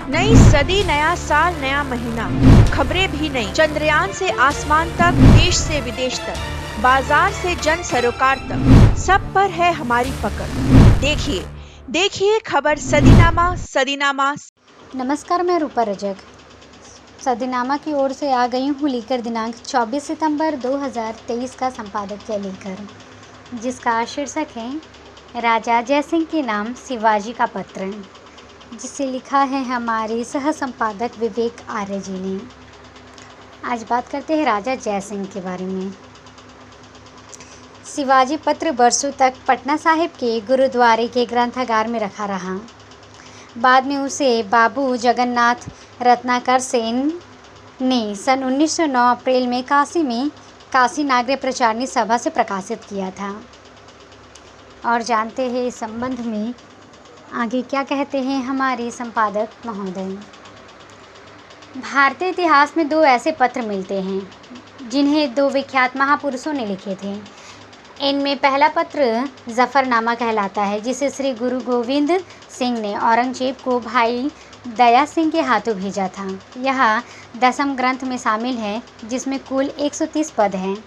नई सदी, नया साल, नया महीना, खबरें भी नई। चंद्रयान से आसमान तक, देश से विदेश तक, बाजार से जन सरोकार तक, सब पर है हमारी पकड़। देखिए देखिए खबर सदीनामा सदीनामा। नमस्कार, मैं रूपा रजक सदीनामा की ओर से आ गई हूँ लेकर दिनांक 24 सितंबर 2023 का संपादकीय लेकर, जिसका शीर्षक है राजा जयसिंह के नाम शिवाजी का पत्र, जिसे लिखा है हमारे सह संपादक विवेक आर्य जी ने। आज बात करते हैं राजा जयसिंह के बारे में। शिवाजी पत्र बरसों तक पटना साहिब के गुरुद्वारे के ग्रंथागार में रखा रहा। बाद में उसे बाबू जगन्नाथ रत्नाकर सेन ने सन 1909 अप्रैल में काशी नागरी प्रचारणी सभा से प्रकाशित किया था। और जानते हैं इस संबंध में आगे क्या कहते हैं हमारे संपादक महोदय। भारतीय इतिहास में दो ऐसे पत्र मिलते हैं जिन्हें दो विख्यात महापुरुषों ने लिखे थे। इनमें पहला पत्र जफरनामा कहलाता है, जिसे श्री गुरु गोविंद सिंह ने औरंगजेब को भाई दया सिंह के हाथों भेजा था। यह 10वें ग्रंथ में शामिल है, जिसमें कुल 130 पद हैं।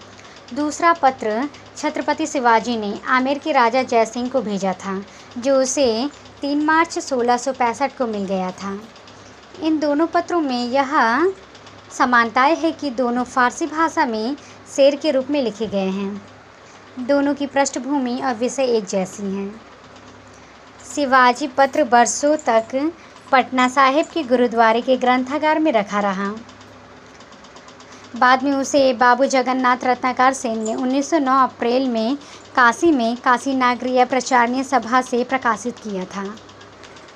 दूसरा पत्र छत्रपति शिवाजी ने आमेर के राजा जयसिंह को भेजा था, जो उसे 3 मार्च 1665 को मिल गया था। इन दोनों पत्रों में यह समानताएं है कि दोनों फारसी भाषा में शेर के रूप में लिखे गए हैं। दोनों की पृष्ठभूमि और विषय एक जैसी हैं। शिवाजी पत्र बरसों तक पटना साहिब के गुरुद्वारे के ग्रंथागार में रखा रहा। बाद में उसे बाबू जगन्नाथ रत्नाकर सेन ने 1909 अप्रैल में काशी नागरीय प्रचारणी सभा से प्रकाशित किया था।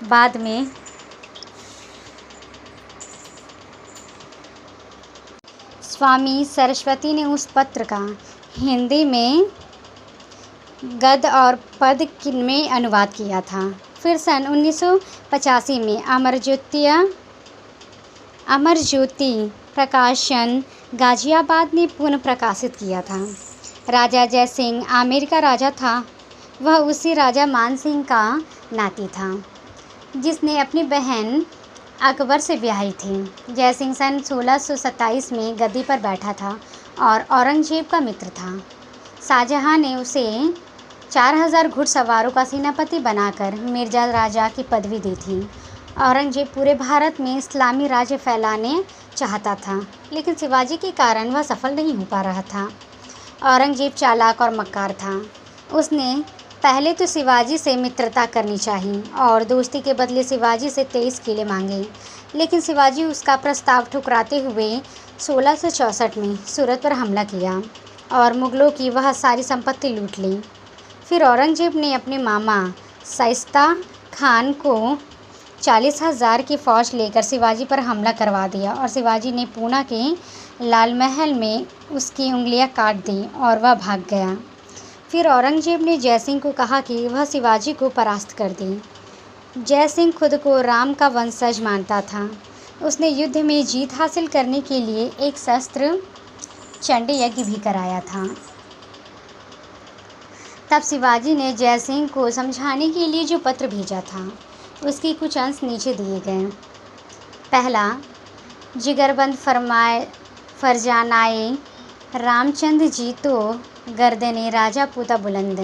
बाद में स्वामी सरस्वती ने उस पत्र का हिंदी में गद्य और पद में अनुवाद किया था। फिर सन 1985 में अमर ज्योति प्रकाशन गाजियाबाद ने पुनः प्रकाशित किया था। राजा जयसिंह आमेर का राजा था। वह उसी राजा मानसिंह का नाती था, जिसने अपनी बहन अकबर से ब्याही थी। जयसिंह सन 1627 में गद्दी पर बैठा था और औरंगजेब का मित्र था। शाहजहां ने उसे 4000 घुड़सवारों का सेनापति बनाकर मिर्जा राजा की पदवी दी थी। औरंगजेब पूरे भारत में इस्लामी राज्य फैलाने चाहता था, लेकिन शिवाजी के कारण वह सफल नहीं हो पा रहा था। औरंगजेब चालाक और मक्कार था। उसने पहले तो शिवाजी से मित्रता करनी चाहिए और दोस्ती के बदले शिवाजी से 23 किले मांगे, लेकिन शिवाजी उसका प्रस्ताव ठुकराते हुए 1664 में सूरत पर हमला किया और मुगलों की वह सारी संपत्ति लूट ली। फिर औरंगजेब ने अपने मामा शाइस्ता खान को 40,000 की फ़ौज लेकर शिवाजी पर हमला करवा दिया और शिवाजी ने पूना के लाल महल में उसकी उंगलियां काट दी और वह भाग गया। फिर औरंगजेब ने जयसिंह को कहा कि वह शिवाजी को परास्त कर दे। जयसिंह खुद को राम का वंशज मानता था। उसने युद्ध में जीत हासिल करने के लिए एक शस्त्र चंडी यज्ञ भी कराया था। तब शिवाजी ने जयसिंह को समझाने के लिए जो पत्र भेजा था, उसके कुछ अंश नीचे दिए गए। पहला, जिगरबंद फरजानाए रामचंद्र जी तो गर्दने राजा पूता बुलंद।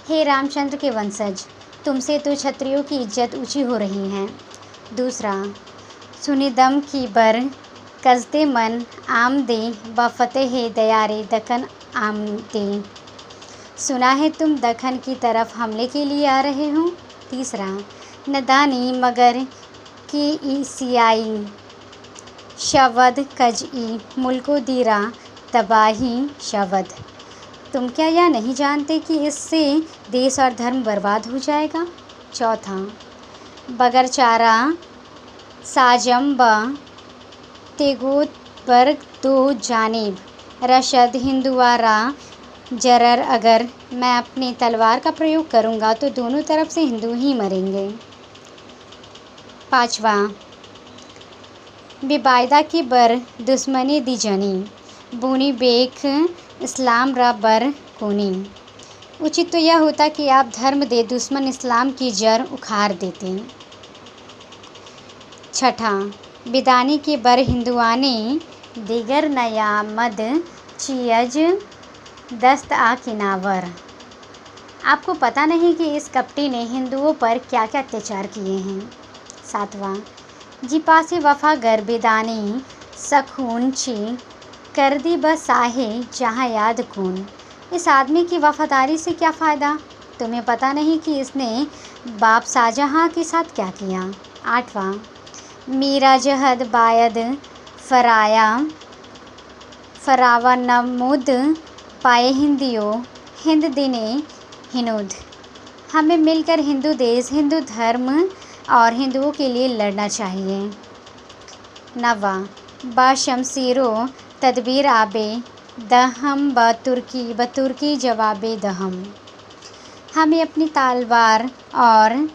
हे रामचंद्र के वंशज, तुमसे तो क्षत्रियों की इज्जत ऊंची हो रही है। दूसरा, सुनिदम की बर कसदे मन आमदे व फतेह दयारे दखन आमदे। सुना है तुम दखन की तरफ हमले के लिए आ रहे हो। तीसरा, नदानी मगर की ईसियाई शवद कजई मुल्को दीरा तबाही शवद। तुम क्या यह नहीं जानते कि इससे देश और धर्म बर्बाद हो जाएगा। चौथा, बगर चारा साजम ब तेगोत बर्ग दो जानिब रशद हिंदुआरा जरर। अगर मैं अपनी तलवार का प्रयोग करूंगा तो दोनों तरफ से हिंदू ही मरेंगे। पांचवा, बेबायदा की बर दुश्मनी दी जनी बोनी बेख इस्लाम रा बर कोनी। उचित तो यह होता कि आप धर्म दे दुश्मन इस्लाम की जड़ उखाड़ देते। छठा, बिदानी के बर हिंदुआने दिगर नया मद चीज दस्त आ किनावर। आपको पता नहीं कि इस कपटी ने हिंदुओं पर क्या क्या अत्याचार किए हैं। सातवां, जिपासे वफा गर बिदानी सखून छी कर दी बस साहे जहाँ याद खून। इस आदमी की वफादारी से क्या फ़ायदा, तुम्हें पता नहीं कि इसने बाप शाहजहाँ के साथ क्या किया। आठवां, मीरा जहद बायद फरावा नमुद पाए हिंदियों हिंद दिने हिनूद। हमें मिलकर हिंदू देश, हिंदू धर्म और हिंदुओं के लिए लड़ना चाहिए। नवा, बाशमसीरो तदबीर आबे दहम बतुर्की जवाबे दहम। हमें अपनी तलवार और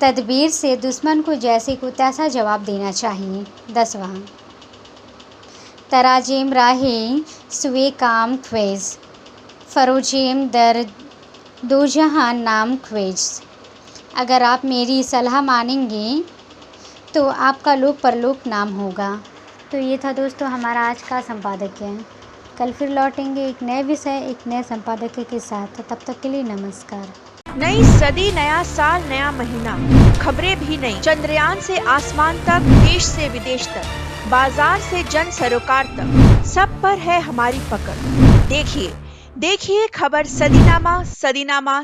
तदबीर से दुश्मन को जैसे को तैसा जवाब देना चाहिए। 10वां, तराजेम राहे सुए काम ख्वेज फरोजेम दर दो जहां नाम ख्वेज। अगर आप मेरी सलाह मानेंगे तो आपका लोक परलोक नाम होगा। तो ये था दोस्तों हमारा आज का संपादकीय। कल फिर लौटेंगे एक नए विषय, एक नए संपादकीय के साथ। तब तक के लिए नमस्कार। नई सदी, नया साल, नया महीना, खबरें भी नई। चंद्रयान से आसमान तक, देश से विदेश तक, बाजार से जन सरोकार तक, सब पर है हमारी पकड़। देखिए खबर सदीनामा।